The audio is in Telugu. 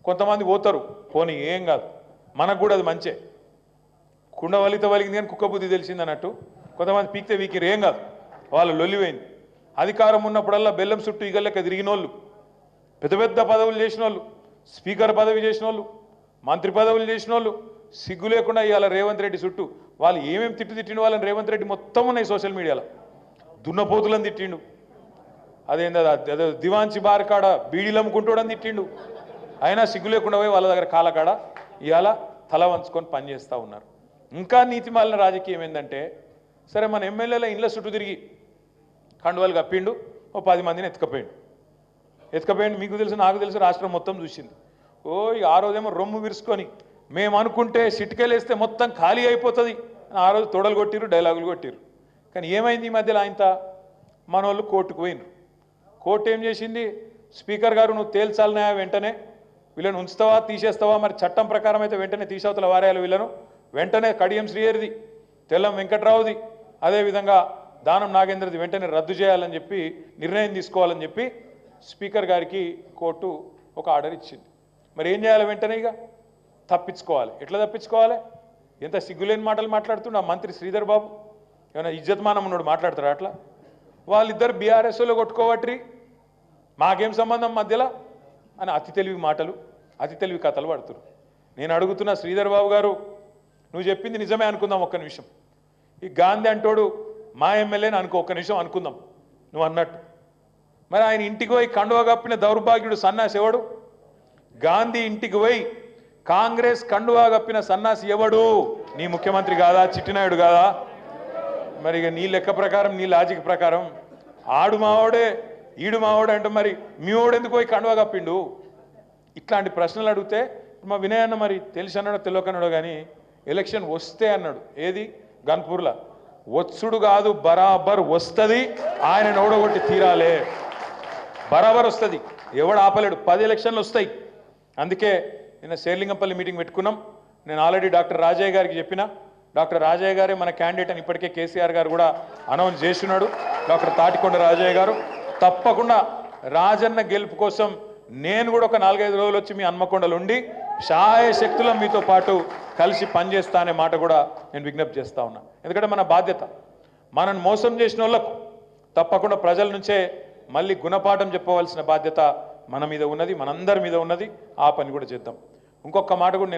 కొంతమంది పోతారు, పోనీ ఏం కాదు, మనకు కూడా అది మంచే. కుండ వలిత వలిగింది కానీ కుక్క బుద్ధి తెలిసింది అన్నట్టు కొంతమంది పీక్తే వీకిరు, ఏం కాదు, వాళ్ళు లొల్లిపోయింది. అధికారం ఉన్నప్పుడల్లా బెల్లం చుట్టూ ఈగల్లెక్క తిరిగిన వాళ్ళు, పెద్ద పెద్ద పదవులు చేసిన వాళ్ళు, స్పీకర్ పదవి చేసిన వాళ్ళు, మంత్రి పదవులు చేసిన వాళ్ళు, సిగ్గు లేకుండా ఇవాళ రేవంత్ రెడ్డి చుట్టూ వాళ్ళు ఏమేమి తిట్టిండు వాళ్ళని రేవంత్ రెడ్డి మొత్తం ఉన్నాయి సోషల్ మీడియాలో. దున్నపోతులను తిట్టిండు, అదే దివాంచి బార్ కాడ బీడీలు అమ్ముకుంటూడని తిట్టిండు. అయినా సిగ్గు లేకుండా పోయి వాళ్ళ దగ్గర కాలకాడ ఇవాళ తల వంచుకొని పనిచేస్తూ ఉన్నారు. ఇంకా నీతిమాలిన రాజకీయం ఏంటంటే, సరే మన ఎమ్మెల్యేల ఇండ్ల చుట్టూ తిరిగి కండువాలు కప్పిండు, ఓ 10 మందిని ఎత్తుకపోయిండు. మీకు తెలుసు, నాకు తెలుసు, రాష్ట్రం మొత్తం చూసింది. ఓ ఇక ఆ రోజేమో రొమ్ము విరుచుకొని మేము అనుకుంటే సిటికెళ్ళేస్తే మొత్తం ఖాళీ అయిపోతుంది ఆ రోజు తొడలు కొట్టిరు, డైలాగులు కొట్టిరు. కానీ ఏమైంది ఈ మధ్యలో ఆయనతో మన వాళ్ళు కోర్టుకు పోయినరు. కోర్టు ఏం చేసింది, స్పీకర్ గారు నువ్వు తేల్చాలనే వెంటనే వీళ్ళని ఉంచుతావా తీసేస్తావా, మరి చట్టం ప్రకారం అయితే వెంటనే తీసవతల వారేయాలి వీళ్ళను, వెంటనే కడియం శ్రీహరిది, తెల్లం వెంకట్రావుది, అదేవిధంగా దానం నాగేంద్రది వెంటనే రద్దు చేయాలని చెప్పి నిర్ణయం తీసుకోవాలని చెప్పి స్పీకర్ గారికి కోర్టు ఒక ఆర్డర్ ఇచ్చింది. మరి ఏం చేయాలి, వెంటనే ఇక తప్పించుకోవాలి. ఎట్లా తప్పించుకోవాలి, ఎంత సిగ్గులేని మాటలు మాట్లాడుతుండ ఆ మంత్రి శ్రీధర్ బాబు, ఏమైనా ఇజ్జత్మానం ఉన్నాడు మాట్లాడతారు అట్లా. వాళ్ళిద్దరు బీఆర్ఎస్లో కొట్టుకోవట్రి, మాకేం సంబంధం మధ్యలో అని అతి తెలివి మాటలు, అతి తెలివి కథలు పడుతున్నారు. నేను అడుగుతున్న శ్రీధర్ బాబు గారు, నువ్వు చెప్పింది నిజమే అనుకుందాం ఒక్క నిమిషం. ఈ గాంధీ అంటోడు మా ఎమ్మెల్యేని అనుకో, ఒక్క నిమిషం అనుకుందాం నువ్వు అన్నట్టు. మరి ఆయన ఇంటికి పోయి కండువా కప్పిన దౌర్భాగ్యుడు సన్నాసి ఎవడు? గాంధీ ఇంటికి పోయి కాంగ్రెస్ కండువా కప్పిన సన్నాసి ఎవడు? నీ ముఖ్యమంత్రి కాదా, చిట్టినాయుడు కాదా? మరి ఇక నీ లెక్క ప్రకారం, నీ లాజిక్ ప్రకారం ఆడు మావాడే ఈడు మావాడే అంటే మరి మీ వాడు ఎందుకు పోయి కండువా కప్పిండు? ఇట్లాంటి ప్రశ్నలు అడిగితే మా వినయ్ అన్న మరి తెలిసి అన్నాడో తెలియకన్నాడో కానీ ఎలక్షన్ వస్తే అన్నాడు, ఏది గన్పూర్లో, వచ్చుడు కాదు బరాబర్ వస్తుంది, ఆయన ఓడగొట్టి తీరాలే, బరాబర్ వస్తుంది, ఎవడు ఆపలేడు. 10 ఎలక్షన్లు వస్తాయి. అందుకే నిన్న శేర్లింగంపల్లి మీటింగ్ పెట్టుకున్నాం. నేను ఆల్రెడీ డాక్టర్ రాజయ్య గారికి చెప్పిన, డాక్టర్ రాజయ్య గారే మన క్యాండిడేట్ అని ఇప్పటికే కేసీఆర్ గారు కూడా అనౌన్స్ చేస్తున్నాడు. డాక్టర్ తాటికొండ రాజయ్య గారు తప్పకుండా రాజన్న గెలుపు కోసం నేను కూడా ఒక 4-5 రోజులు వచ్చి మీ హన్మకొండలో ఉండి శాయ శక్తులం మీతో పాటు కలిసి పనిచేస్తా అనే మాట కూడా నేను విజ్ఞప్తి చేస్తా ఉన్నా. ఎందుకంటే మన బాధ్యత, మనల్ని మోసం చేసిన వాళ్ళకు తప్పకుండా ప్రజల నుంచే మళ్ళీ గుణపాఠం చెప్పవలసిన బాధ్యత మన మీద ఉన్నది, మనందరి మీద ఉన్నది. ఆ పని కూడా చేద్దాం. ఇంకొక మాట కూడా